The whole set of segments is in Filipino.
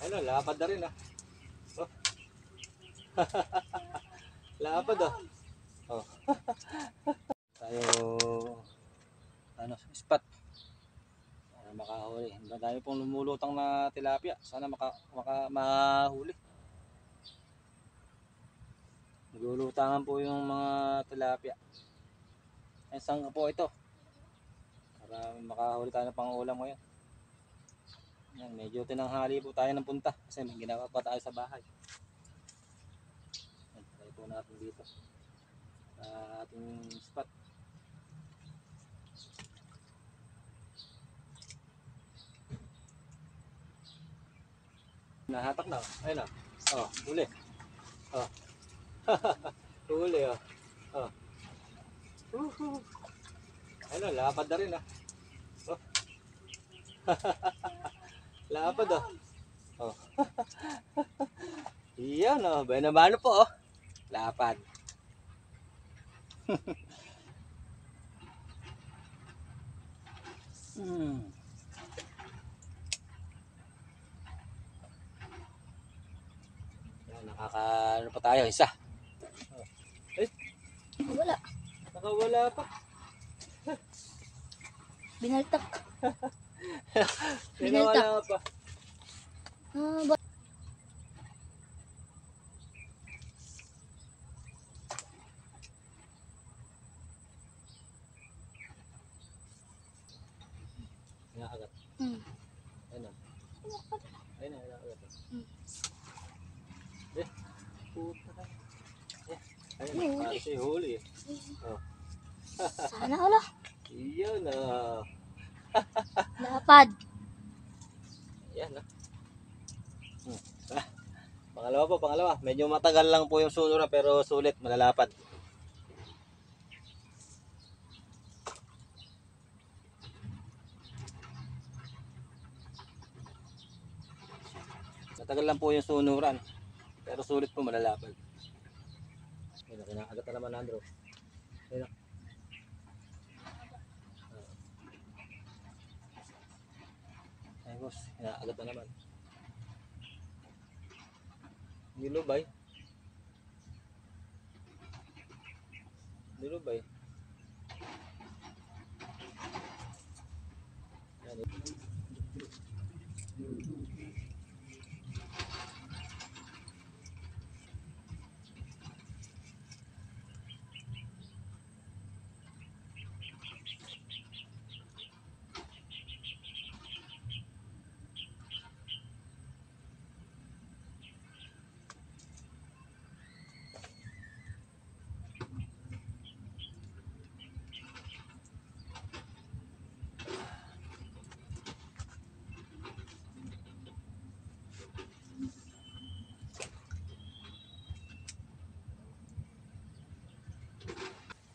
Ano, lapad na rin ah. Oh. Lapad ah. Oh. Tayo ano, spot para makahuli. Ang dami pong lumulutang na tilapia. Sana mahuli. Naglulutangan po yung mga tilapia. Isang po ito. Para makahuli tayo ng pang-ulam ngayon. Yan, medyo tinanghali po tayo ng punta kasi may ginagawa pa tayo sa bahay. Yan, tayo po natin dito sa ating spot. Nahatak na. Ayun na. Oh, huli. Oh. Huli oh. Oh. Ayun na, lapad na rin ah. Oh. Lapad oh. Oh. Iyan oh, benamano po oh. Lapad. Yan, ano pa tayo, isa. Oh. Eh, Wala. nakawala pa. Binaltak. Nawala pa. Ah, Nakagat. Ayun na. Ayun na, nakagat. Eh, puta ka. Ayun na, kasi huli. Oh. sana wala. Iyan ah. Lapad. Yan ah. Pangalawa po, pangalawa. Medyo matagal lang po yung sunura pero sulit, malalapad. Matagal lang po yung sunuran pero sulit po, malalapad. Ayun, kinakagat na naman, Andrew. Ayun. Ay boss, kinakagat na naman. Nilubay. Nilubay. Yan.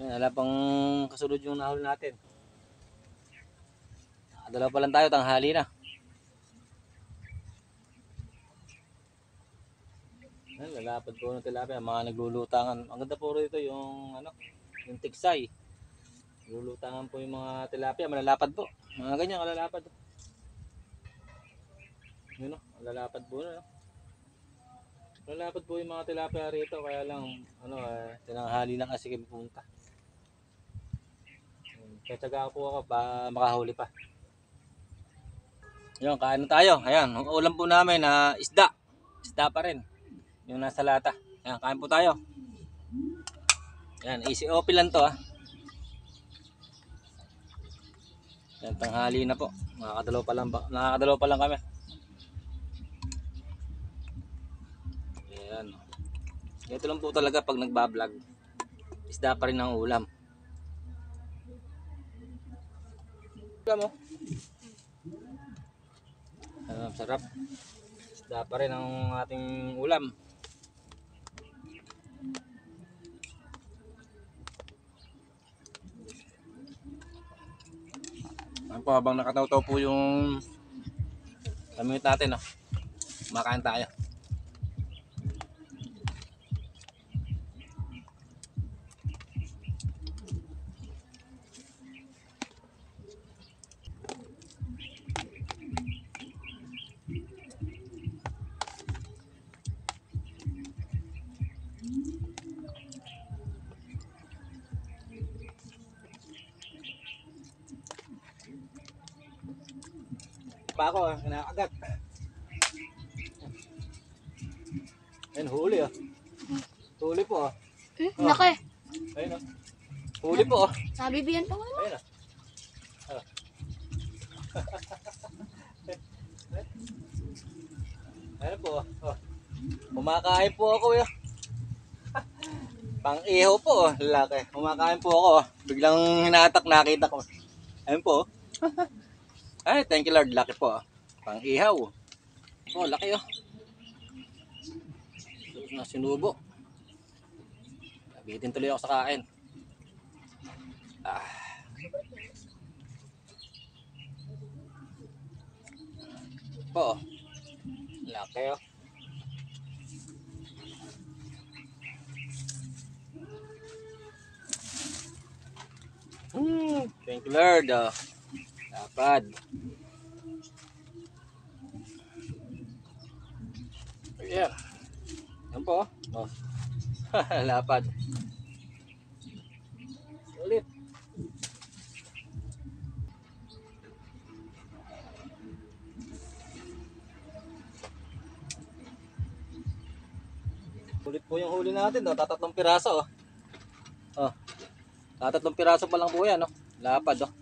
Yan, wala pang kasunod yung nahuli natin. Nakadalaw pa lang tayo, tanghali na. Yan, lalapad po ng tilapia, mga naglulutangan. Ang ganda po rito yung ano, yung tiksay. Naglulutangan po yung mga tilapia, malalapad po. Mga ganyan, kalalapad. Yun o, malalapad po na. Malalapad po yung mga tilapia rito, kaya lang ano, tinanghali lang kasi kami punta. Kaya po ako para makahuli pa. Yun, kain na tayo. Ayan, ang ulam po namin na isda. Isda pa rin. Yung nasa lata. Ayan, kain po tayo. Ayan, easy open lang to ah. Ayan, tanghali na po. Nakakadalaw pa lang kami. Ayan. Ito lang po talaga pag nagbablog. Isda pa rin ang ulam. Alam mo? Sarap. Isda pa rin ang ating ulam. Ayan po, habang nakataw-taw po yung kamit natin, oh. Makain tayo. pa ako, kinakagat. Ayun, huli oh. Huli po oh. Laki. Ayun oh. Huli po oh. Nabibiyan pa wala. Ayun oh. Oh. Ayun po oh. Kumakain po ako eh. Pang-ihaw po oh. Laki. Kumakain po ako oh. Biglang hinatak, nakita ko. Ayun po oh. Ay, thank you Lord. Laki po oh. Pang-ihaw. Oh, laki oh. Na sinubo. Nabitin tuloy ako sa kain. Po. Laki oh. Thank you Lord oh. Lapad. Yeah. Yan po. Oh. Lapad. Ulit. Ulit po yung huli natin. Oh. Tatatlong piraso. Oh. Oh. Tatatlong piraso pa lang po yan. Oh. Lapad. Oh.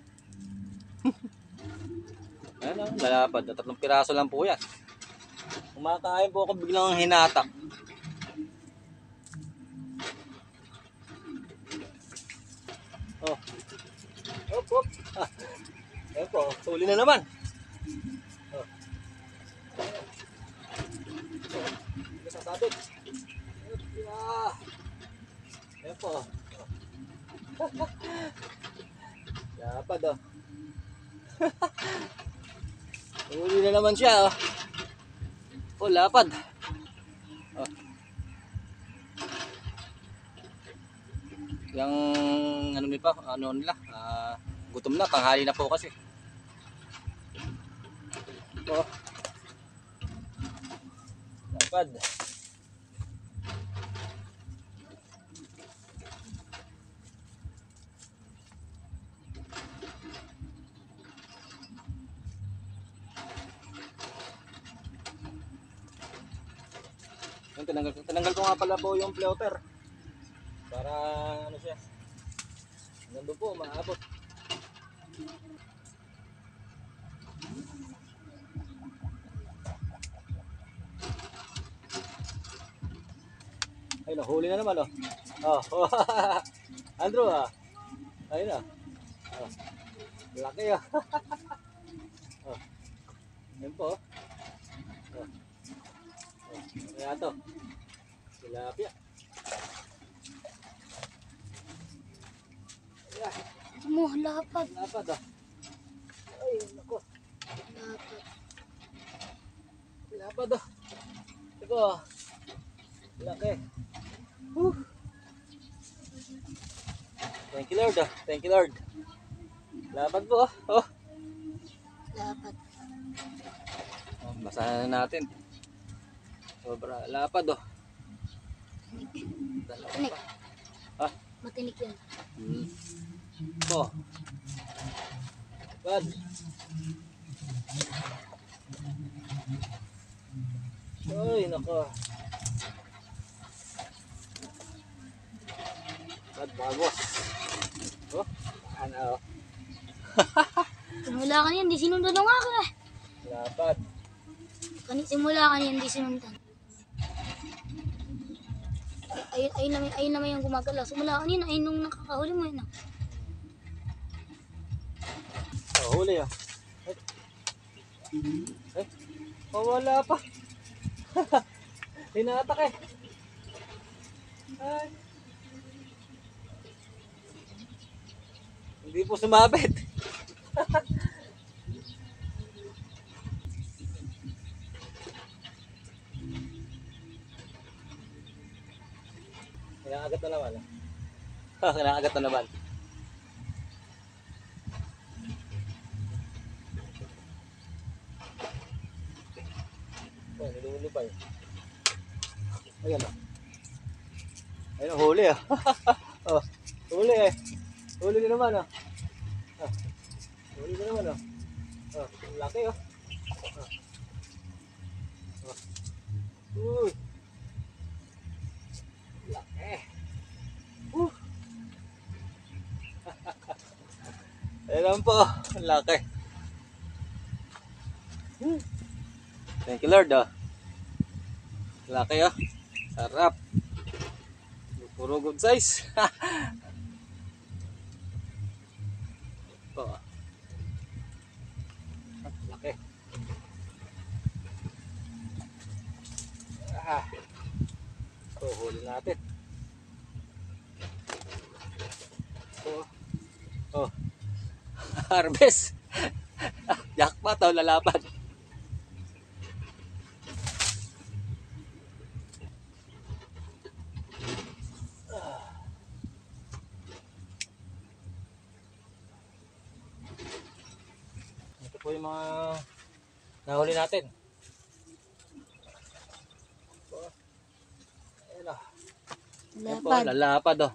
Ayan oh. Lalapad. Tatlong piraso lang po yan. Kumakain po ako biglang hinatak. Oh. Hop, hop. Ayan po, huli na naman. Oh. Hindi sasabit. Ayan po. Oh. Lapad oh. Huli na naman siya oh. Oh, lapad. Oh. Yung ano nila, gutom na, tanghali na po kasi. Oh. Lapad. Tinanggal ko nga pala po yung floater. Para ano siya. Hanggang doon po, maabot. Ayun, huli na naman oh. Oh. Andrew ah. Ayun ah. Oh. Laki ah. Oh. Ayun po oh. Oh. Kaya to. Tilapia. Yeah. Mo, lapad. Lapad ah. Ay, nako. Lapad. Lapad ah. Ito. Laki. Thank you Lord ah. Thank you Lord. Lapad po ah. Oh. Lapad. Oh, basahan na natin. Sobra lapad oh. Matinik. Ah? Matinik yan. Oh. Lapad. Ay, nako. Lapad bagos. Oh, ano oh. Simula kanina, hindi sinundan ng akin eh. Lapad. Simula kanina, hindi sinundan. Ayun naman yung gumagalaw. Simula kanina, ayun nung nakakahuli mo yun. Oh, huli ah. Ay. Oh, wala pa. Hinatak eh. Ay. Hindi po sumabit. Kinakagat na naman. Kinakagat na naman. Oh, nilulubay. Ayan o. Ayun ang huli ah. Oh, huli eh. Huli na naman ah. Huli na naman ah. Oh, laki oh. naman po. Ang laki. Thank you Lord oh. Laki oh. Sarap. Puro good size. Oh. Laki. Ah. Oh, huli natin. Oh. Oh. Harvest. Jackpot oh, lalapan. Ito po yung mga nahuli natin. Ayan oh. Ayan po, Lapad. lalapad oh.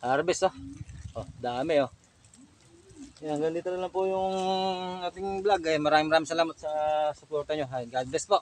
Harvest oh. Oh, dami oh. Yan, hanggang dito na lang po yung ating vlog. Maraming salamat sa suporta nyo. God bless po.